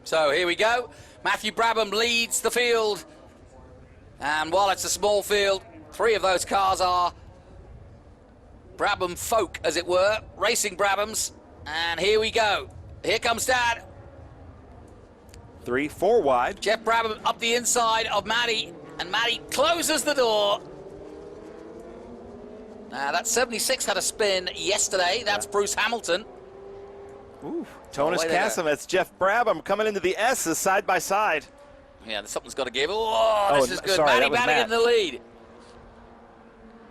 So here we go. Matthew Brabham leads the field. And while it's a small field, 3 of those cars are Brabham folk, as it were, racing Brabhams. And here we go. Here comes Dad. 3, 4 wide. Jeff Brabham up the inside of Matty, and Matty closes the door. Now that 76 had a spin yesterday. That's Bruce Hamilton. Ooh, Tonis Casimets, Jeff Brabham coming into the S's side by side. Yeah, something's got to give. Oh, this is good. Sorry, Matty Batting in the lead.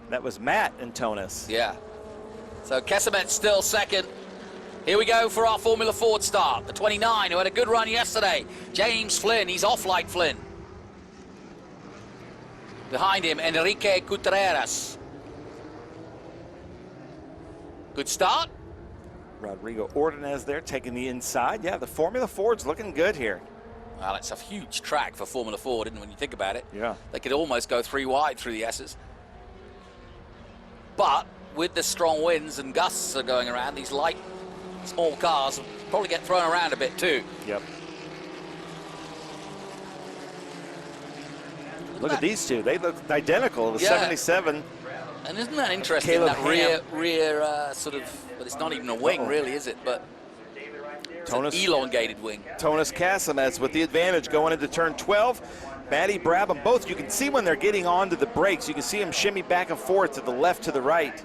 That was Matt and Tonis. Yeah. So Casimets still second. Here we go for our Formula Ford start. The 29, who had a good run yesterday. James Flynn, he's off like Flynn. Behind him, Enrique Contreras. Good start. Rodrigo Ordonez there taking the inside. Yeah, the Formula Ford's looking good here. Well, it's a huge track for Formula Ford, isn't it, when you think about it? Yeah. They could almost go 3 wide through the S's. But with the strong winds and gusts that are going around, these light, small cars will probably get thrown around a bit too. Yep. Look at these two. They look identical. The 77. And isn't that interesting? Caleb that rear sort of, but it's not even a wing, really, is it? But it's an elongated wing. Tonis Casimets with the advantage going into turn 12. Matty Brabham, both you can see when they're getting onto the brakes. You can see them shimmy back and forth to the left, to the right.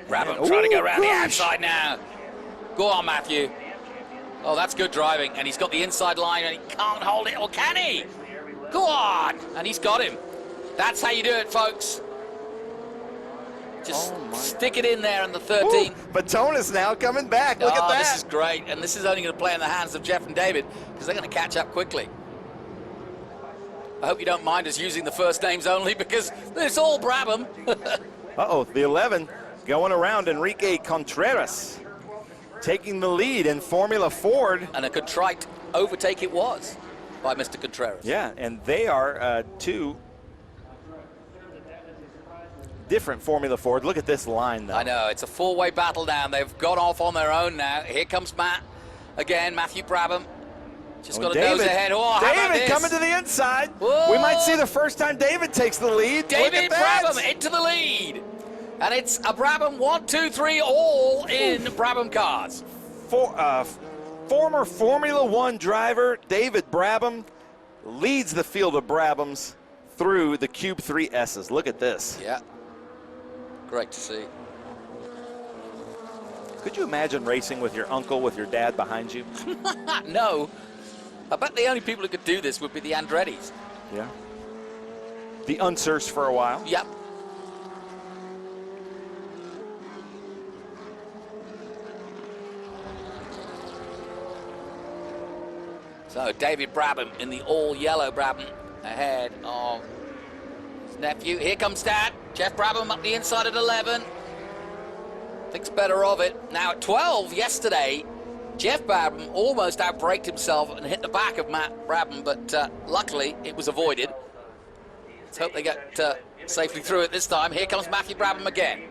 Brabham trying to go around the outside now. Go on, Matthew. Oh, that's good driving. And he's got the inside line and he can't hold it, or can he? Go on. And he's got him. That's how you do it, folks. Just stick it in there in the 13. Ooh, but Tonis now coming back. Look at that. This is great. And this is only going to play in the hands of Jeff and David because they're going to catch up quickly. I hope you don't mind us using the first names only because it's all Brabham. Uh-oh, the 11 going around Enrique Contreras, taking the lead in Formula Ford. And a contrite overtake it was by Mr. Contreras. Yeah, and they are 2 different Formula Ford. Look at this line, though. I know, it's a 4-way battle now. They've gone off on their own now. Here comes Matt again, Matthew Brabham. Just got a nose ahead. Oh, David coming to the inside. Whoa. We might see the first time David takes the lead. David Brabham into the lead. And it's a Brabham 1, 2, 3 all in Brabham cars. Former Formula One driver David Brabham leads the field of Brabhams through the Cube 3 S's. Look at this. Yeah. Great to see. Could you imagine racing with your uncle, with your dad behind you? No. I bet the only people who could do this would be the Andrettis. Yeah. The Unsers for a while. Yep. So David Brabham in the all-yellow Brabham ahead of his nephew. Here comes Dad. Jeff Brabham up the inside at 11. Thinks better of it. Now at 12 yesterday, Jeff Brabham almost outbraked himself and hit the back of Matt Brabham, but luckily it was avoided. Let's hope they get safely through it this time. Here comes Matthew Brabham again.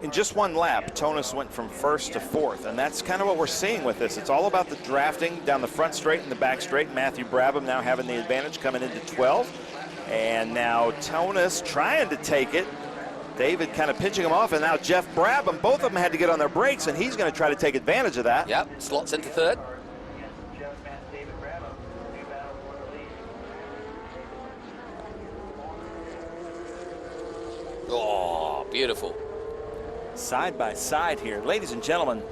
In just one lap, Tonis went from 1st to 4th, and that's kind of what we're seeing with this. It's all about the drafting down the front straight and the back straight. Matthew Brabham now having the advantage coming into 12. And now Tonis trying to take it. David kind of pinching him off, and now Jeff Brabham, both of them had to get on their brakes, and he's going to try to take advantage of that. Yep, slots into 3rd. Oh, beautiful. Side by side here, ladies and gentlemen.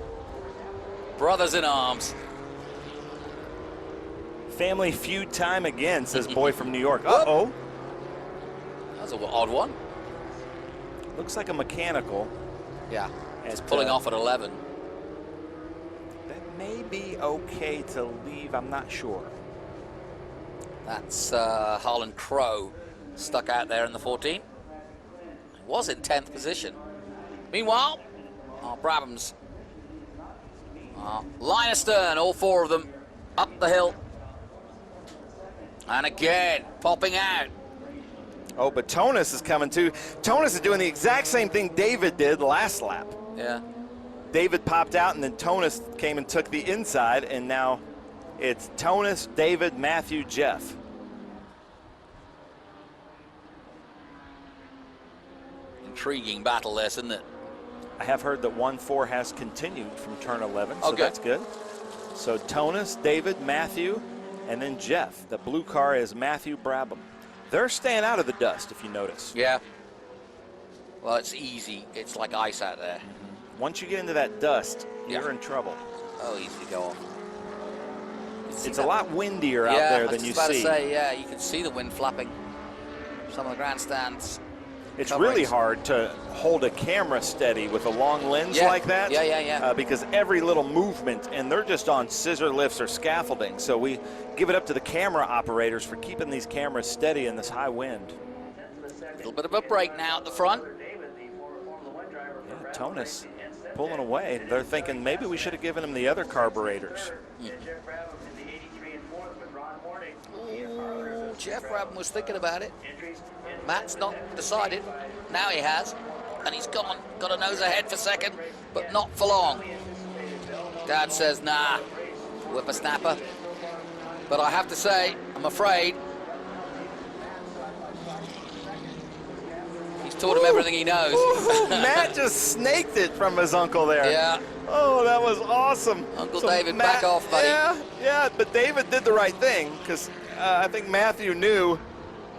Brothers in arms. Family feud time again, says boy from New York. Uh-oh. That's an odd one. Looks like a mechanical. Yeah, it's pulling off at 11. That may be okay to leave, I'm not sure. That's Harlan Crow stuck out there in the 14. He was in 10th position. Meanwhile, our Brabhams, line astern, all 4 of them, up the hill. And again, popping out. Oh, but Tonis is coming too. Tonis is doing the exact same thing David did last lap. Yeah. David popped out, and then Tonus came and took the inside, and now it's Tonus, David, Matthew, Jeff. Intriguing battle this, isn't it? I have heard that 1-4 has continued from turn 11, so Okay. that's good. So Tonus, David, Matthew, and then Jeff. The blue car is Matthew Brabham. They're staying out of the dust, if you notice. Yeah. Well, it's easy. It's like ice out there. Once you get into that dust, you're Yeah. in trouble. Oh, easy to go off. It's a lot windier out there than you I was see. about to say, yeah, you can see the wind flapping. Some of the grandstands. It's covering. really hard to hold a camera steady with a long lens like that. Yeah. Because every little movement, and they're just on scissor lifts or scaffolding. So we give it up to the camera operators for keeping these cameras steady in this high wind. A little bit of a break now at the front. Yeah, Tonus pulling away. They're thinking maybe we should have given him the other carburetors. Ooh, Jeff Brabham was thinking about it. Matt's not decided. Now he has. And he's gone. Got a nose ahead for second, but not for long. Dad says, nah, whippersnapper. But I have to say, I'm afraid he's taught him everything he knows. Matt just snaked it from his uncle there. Yeah. Oh, that was awesome. Uncle David, back off, buddy. Yeah, but David did the right thing, because I think Matthew knew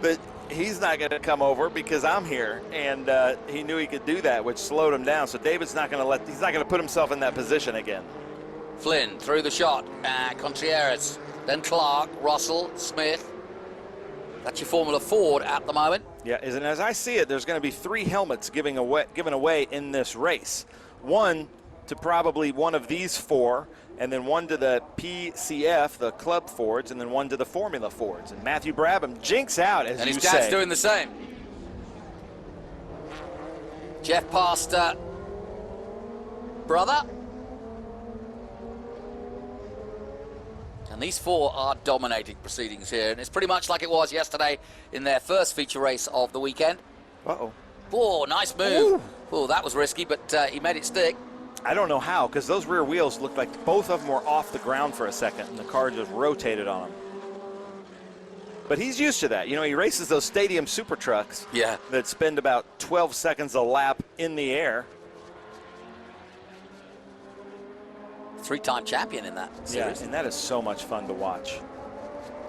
that he's not going to come over because I'm here, and he knew he could do that, which slowed him down. So David's not going to he's not going to put himself in that position again. Flynn through the shot. Contreras, then Clark, Russell, Smith. That's your Formula Ford at the moment. Yeah, and as I see it, there's going to be 3 helmets given away in this race. One to probably one of these 4, and then one to the PCF, the Club Fords, and then one to the Formula Fords. And Matthew Brabham jinks out, as And you his say. dad's doing the same. Jeff past brother. And these 4 are dominating proceedings here. And it's pretty much like it was yesterday in their first feature race of the weekend. Uh-oh. Oh, nice move. Oh, that was risky, but he made it stick. I don't know how, because those rear wheels looked like both of them were off the ground for a second, and the car just rotated on him. But he's used to that. You know, he races those stadium super trucks that spend about 12 seconds a lap in the air. 3-time champion in that series. Yeah, and that is so much fun to watch.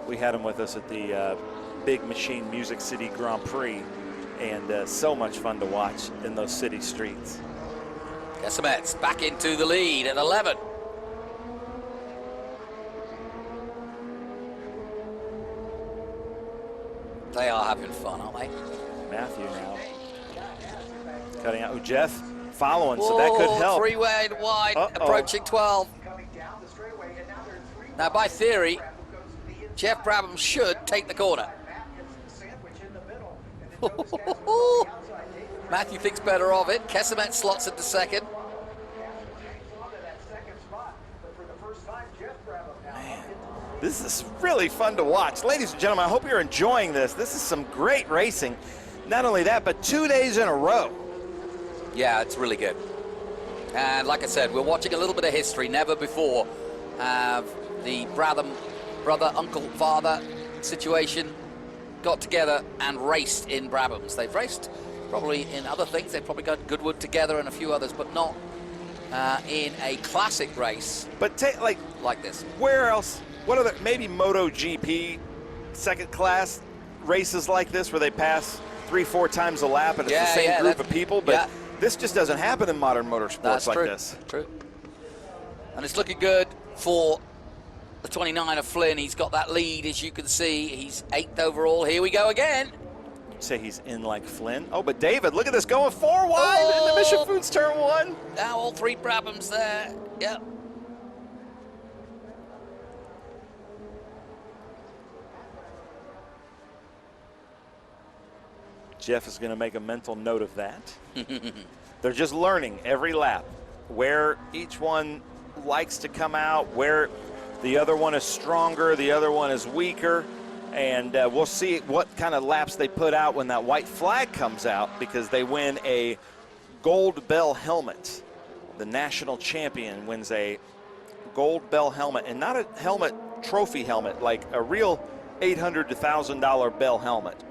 We had him with us at the Big Machine Music City Grand Prix, and so much fun to watch in those city streets. Kessemet's back into the lead at 11. They are having fun, aren't they? Matthew now cutting out. Jeff following, so that could help. 3 wide, approaching 12. Now, by theory, Jeff Brabham should take the corner. Matthew thinks better of it. Kessemet slots into second. Man, this is really fun to watch. Ladies and gentlemen, I hope you're enjoying this. This is some great racing. Not only that, but 2 days in a row. Yeah, it's really good. And like I said, we're watching a little bit of history. Never before have the Brabham brother, uncle, father situation got together and raced in Brabhams. They've raced probably in other things. They've probably got Goodwood together and a few others, but not in a classic race. But like this. Where else? What other? Maybe MotoGP second class races like this where they pass 3-4 times a lap and it's the same group of people. But this just doesn't happen in modern motorsports like this. True. And it's looking good for the 29 of Flynn. He's got that lead, as you can see. He's 8th overall. Here we go again. Say he's in like Flynn. Oh, but David, look at this, going 4 wide in the Mission Foods turn 1. Now all 3 Brabhams there. Yep. Jeff is going to make a mental note of that. They're just learning every lap where each one likes to come out, where the other one is stronger, the other one is weaker. And we'll see what kind of laps they put out when that white flag comes out, because they win a gold bell helmet the national champion, wins a gold bell helmet, and not a helmet, trophy helmet, like a real $800 to $1,000 bell helmet.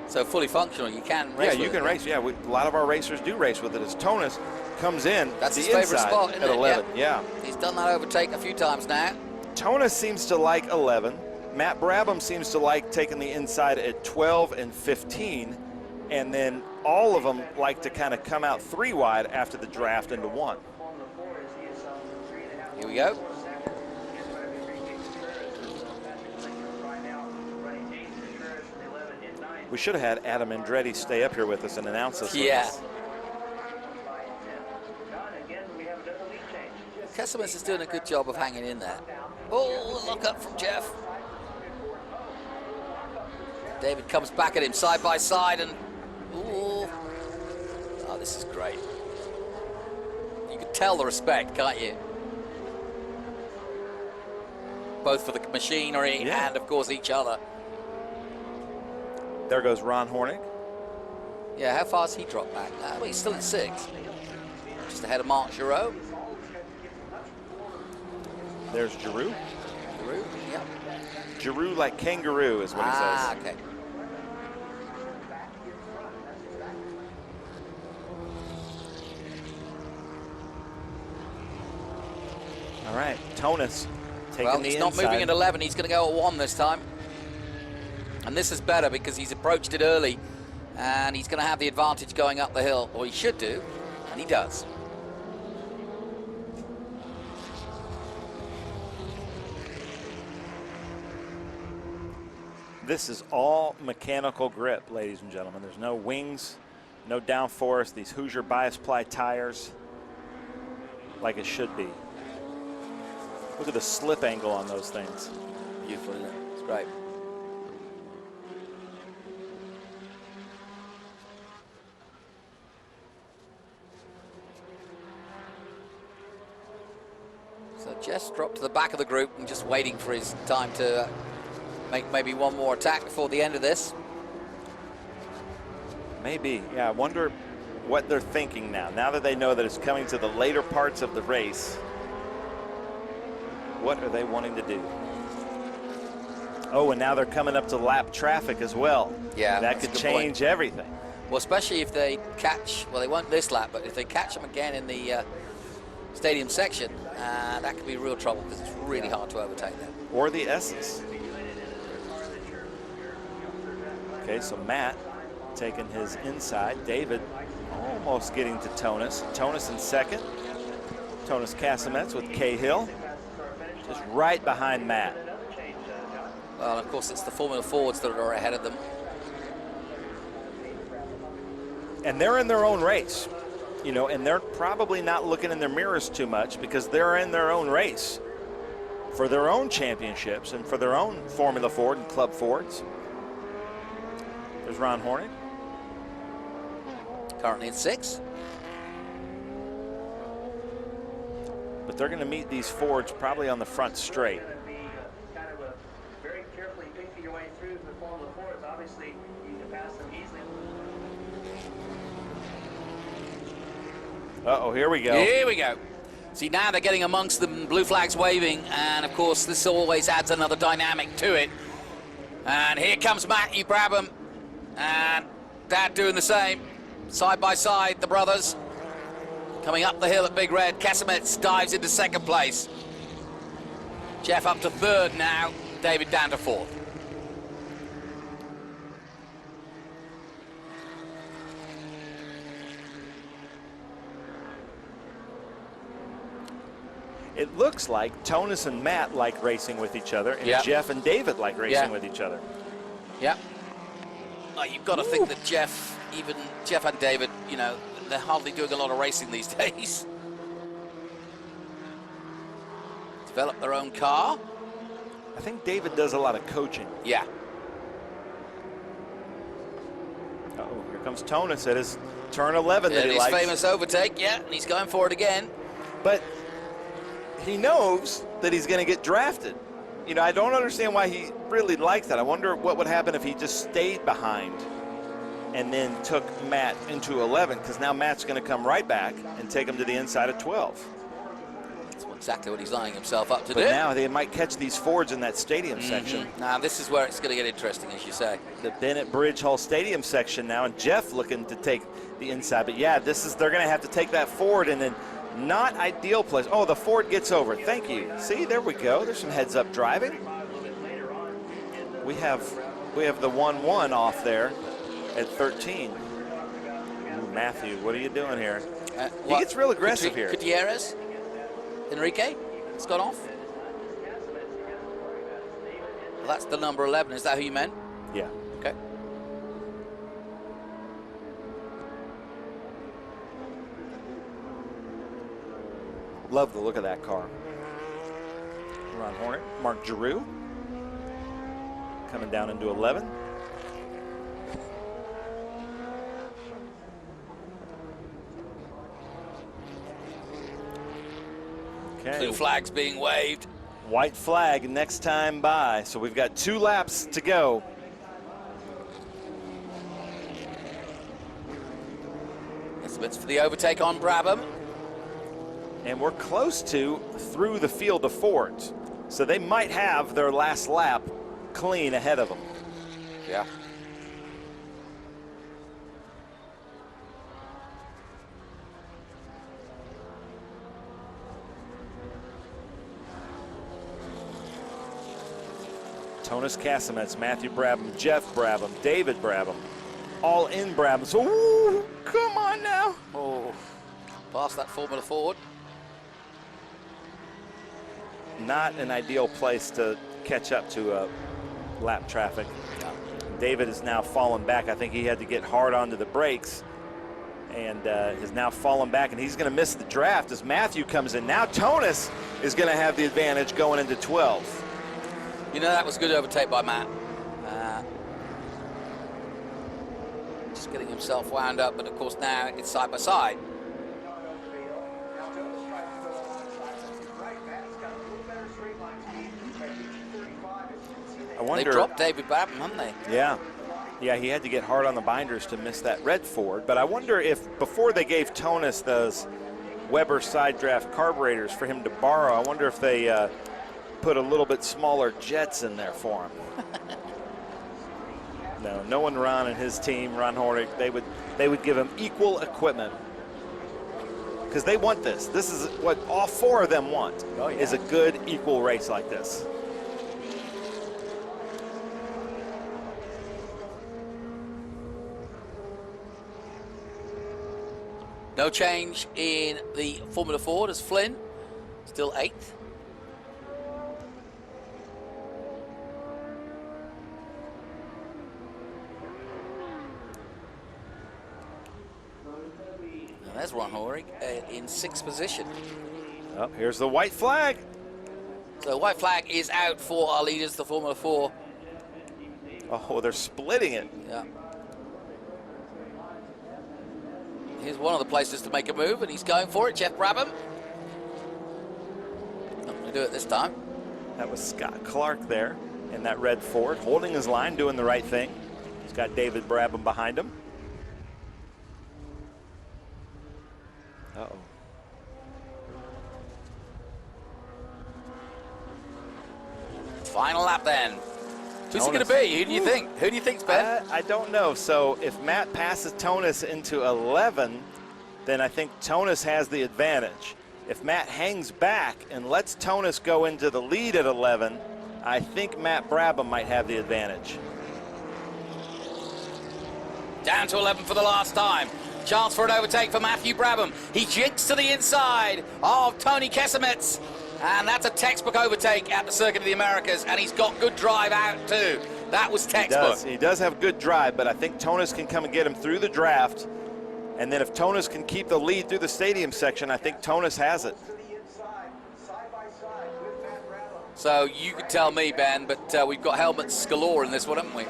So fully functional, you can race with you can race. Yeah, a lot of our racers do race with it. As Tonus comes in, that's the his favorite inside spot, at isn't it? 11. Yeah. He's done that overtake a few times now. Tonus seems to like 11. Matt Brabham seems to like taking the inside at 12 and 15, and then all of them like to kind of come out 3 wide after the draft into 1. Here we go. We should have had Adam Andretti stay up here with us and announce this. Yeah. Keselman is doing a good job of hanging in there. Oh, look up from Jeff. David comes back at him side by side, and ooh. Oh, this is great. You can tell the respect, can't you? Both for the machinery and, of course, each other. There goes Ron Hornick. Yeah, how far has he dropped back? Well, he's still at 6. Just ahead of Marc Giroux. There's Giroux. Giroux, yeah. Giroux like kangaroo is what he says. Ah, okay. All right, Tonus taking Well, the he's inside. not moving at 11. He's going to go at 1 this time. And this is better because he's approached it early, and he's going to have the advantage going up the hill, or he should do, and he does. This is all mechanical grip, ladies and gentlemen. There's no wings, no downforce. These Hoosier bias ply tires, like it should be. Look at the slip angle on those things. Beautiful, isn't it? It's great. So Jeff's dropped to the back of the group and just waiting for his time to make maybe one more attack before the end of this. Maybe, yeah, I wonder what they're thinking now that they know that it's coming to the later parts of the race. What are they wanting to do? Oh, and now they're coming up to lap traffic as well. Yeah, that could change everything. Well, especially if they catch, well, they won't this lap, but if they catch them again in the stadium section, that could be real trouble because it's really hard to overtake them. Or the S's. Okay, so Matt taking his inside. David almost getting to Tonus. Tonus in second. Tonus Casamets with Cahill. Just right behind Matt. Well, of course, it's the Formula Fords that are ahead of them. And they're in their own race, you know, and they're probably not looking in their mirrors too much because they're in their own race for their own championships and for their own Formula Ford and Club Fords. There's Ron Hornick. Currently in 6. But they're going to meet these Fords probably on the front straight. Uh-oh, here we go. Here we go. See, now they're getting amongst them, blue flags waving, and of course this always adds another dynamic to it. And here comes Matthew Brabham and Dad doing the same. Side by side, the brothers. Coming up the hill at Big Red, Casamets dives into second place. Jeff up to third now, David down to fourth. It looks like Tonus and Matt like racing with each other, and Jeff and David like racing with each other. Yep. Well, you've got to think that Jeff and David, you know, they're hardly doing a lot of racing these days. Develop their own car. I think David does a lot of coaching. Yeah. Uh-oh, here comes Tonus at his turn 11 that he likes. His famous overtake, and he's going for it again. But he knows that he's going to get drafted. You know, I don't understand why he really likes that. I wonder what would happen if he just stayed behind and then took Matt into 11, because now Matt's going to come right back and take him to the inside of 12. That's exactly what he's lining himself up to do. But now they might catch these Fords in that stadium section. Now this is where it's going to get interesting, as you say. The Bennett Bridge Hall Stadium section now, and Jeff looking to take the inside. But yeah, they're going to have to take that Ford, and then not ideal place. Oh, the Ford gets over. Thank you. See, there we go. There's some heads-up driving. We have the 1-1 off there at 13. Ooh, Matthew, what are you doing here? He gets real aggressive here. Gutierrez? Enrique? It's gone off? Well, that's the number 11. Is that who you meant? Yeah. Okay. Love the look of that car. Ron Hornet, Mark Giroux coming down into 11. Okay. Blue flags being waved. White flag next time by. So we've got 2 laps to go. Estimates for the overtake on Brabham. And we're close to through the field of Fords. So they might have their last lap clean ahead of them. Yeah. Tonis Casamets, Matthew Brabham, Jeff Brabham, David Brabham, all in Brabham. So, ooh, come on now. Oh, past that Formula Ford. Not an ideal place to catch up to lap traffic. David is now fallen back. I think he had to get hard onto the brakes and has now fallen back, and he's going to miss the draft as Matthew comes in. Now Tonis is going to have the advantage going into 12. You know, that was good overtake by Matt. Just getting himself wound up, but of course now it's side by side. I wonder. They dropped David Brabham, haven't they? Yeah. Yeah, he had to get hard on the binders to miss that red Ford. But I wonder if before they gave Tonis those Weber side draft carburetors for him to borrow, I wonder if they put a little bit smaller jets in there for him. No, knowing Ron and his team, Ron Hornick, they would give him equal equipment because they want this. This is what all 4 of them want. Oh, yeah. Is a good equal race like this. No change in the Formula Ford as Flynn still 8th. And there's Ron Horig in 6th position. Oh, here's the white flag. So white flag is out for our leaders, the Formula 4. Oh, they're splitting it. Yeah. Here's one of the places to make a move, and he's going for it, Jeff Brabham. Not going to do it this time. That was Scott Clark there in that red Ford, holding his line, doing the right thing. He's got David Brabham behind him. Uh-oh. Final lap then. Who's it going to be? Who do you think? Who do you think's Ben? I don't know. So if Matt passes Tonis into 11, then I think Tonis has the advantage. If Matt hangs back and lets Tonis go into the lead at 11, I think Matt Brabham might have the advantage. Down to 11 for the last time. Chance for an overtake for Matthew Brabham. He jinks to the inside of Tony Kesemets. And that's a textbook overtake at the Circuit of the Americas, and he's got good drive out too. That was textbook. He does have good drive, but I think Tonis can come and get him through the draft. And then if Tonis can keep the lead through the stadium section, I think Tonis has it. So you could tell me, Ben, but we've got helmets galore in this one, haven't we?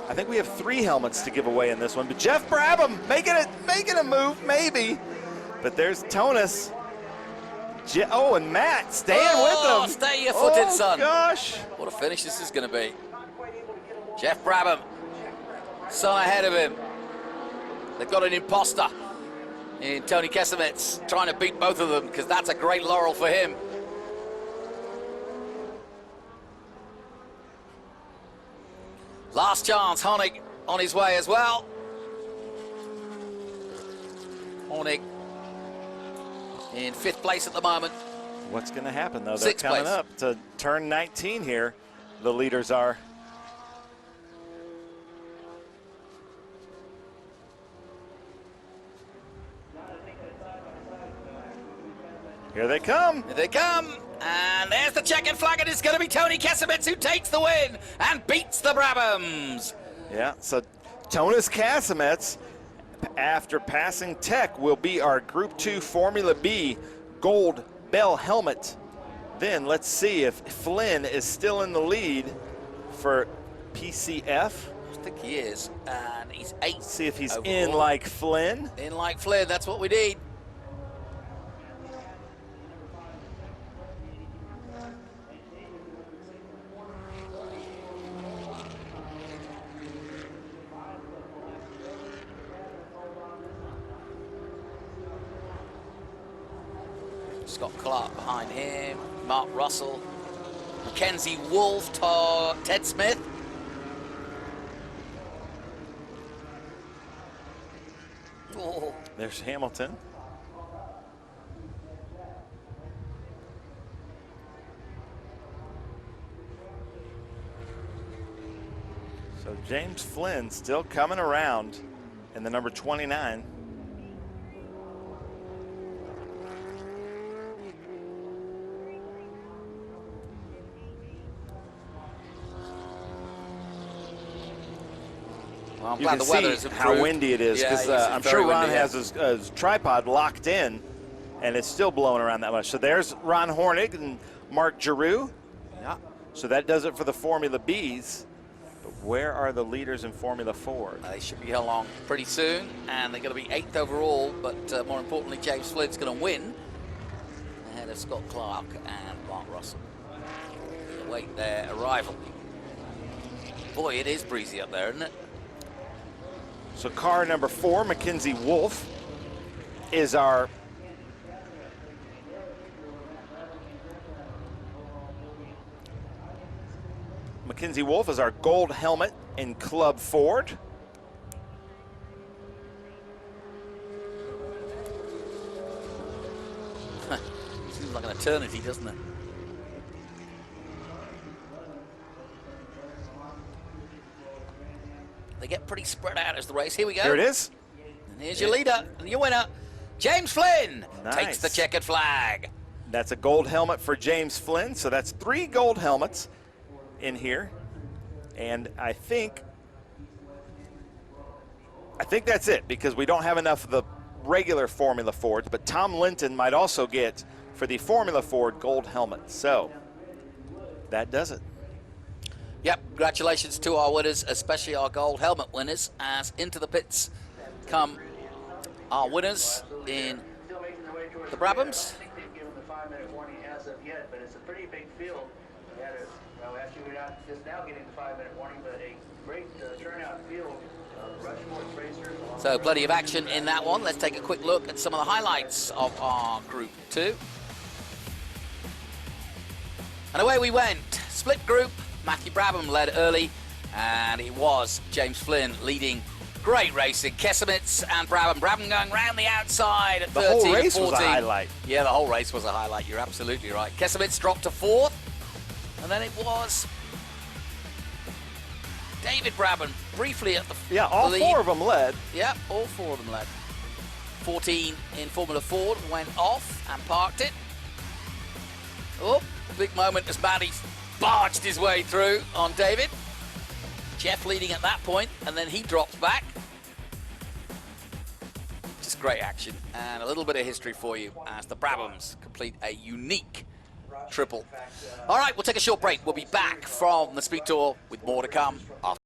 I think we have 3 helmets to give away in this one, but Jeff Brabham making a move, maybe. But there's Tonis. Oh, and Matt staying with him. Stay your footed, son. Oh, gosh. What a finish this is going to be. Jeff Brabham, son ahead of him. They've got an imposter in Tony Kesemets trying to beat both of them, because that's a great laurel for him. Last chance, Honig on his way as well. Honig in 5th place at the moment. What's going to happen, though? They're 6th coming place. up to turn 19 here. The leaders are. Here they come. Here they come. And there's the checkered flag, and it's going to be Tony Kesemets who takes the win and beats the Brabhams. Yeah, so Tonis Kesemets, after passing Tech, will be our Group 2 Formula B gold bell helmet. Then let's see if Flynn is still in the lead for PCF. I think he is, and he's 8th. See if he's overall. in like Flynn. In like Flynn, that's what we need. Scott Clark behind him, Mark Russell, Mackenzie Wolf, Ted Smith. Oh. There's Hamilton. So James Flynn still coming around in the number 29. Well, I'm You glad can the weather see has improved. how windy it is, Yeah, because it's I'm very sure Ron windy, yeah. has his tripod locked in, and it's still blowing around that much. So there's Ron Hornig and Mark Giroux. Yeah. So that does it for the Formula Bs. But where are the leaders in Formula 4? They should be along pretty soon, and they're going to be 8th overall, but more importantly, James Flynn's going to win ahead of Scott Clark and Mark Russell. We'll await their arrival. Boy, it is breezy up there, isn't it? So car number 4, Mackenzie Wolf, is our gold helmet in Club Ford. Seems like an eternity, doesn't it? They get pretty spread out as the race. Here we go. Here it is. And here's your leader and your winner, James Flynn. Nice. Takes the checkered flag. That's a gold helmet for James Flynn. So that's 3 gold helmets in here. And I think that's it, because we don't have enough of the regular Formula Fords, but Tom Linton might also get for the Formula Ford gold helmet. So that does it. Yep, congratulations to our winners, especially our gold helmet winners, as into the pits come our winners in the Brabhams. I think they've given the 5-minute warning as of yet, but it's a pretty big field. Actually, we're not just now getting the 5-minute warning, but a great turnout field of Rushmore racers. So plenty of action in that one. Let's take a quick look at some of the highlights of our Group 2. And away we went. Split group. Matthew Brabham led early, and it was James Flynn leading. Great racing. Kesemets and Brabham. Brabham going round the outside at 13 The whole race 14. was a highlight. Yeah, the whole race was a highlight. You're absolutely right. Kesemets dropped to 4th, and then it was David Brabham briefly at the Yeah, all lead. 4 of them led. Yep, all 4 of them led. 14 in Formula Ford went off and parked it. Oh, big moment as Matty barged his way through on David. Jeff leading at that point, and then he drops back. Just great action, and a little bit of history for you as the Brabhams complete a unique triple. All right, we'll take a short break. We'll be back from the Speed Tour with more to come after.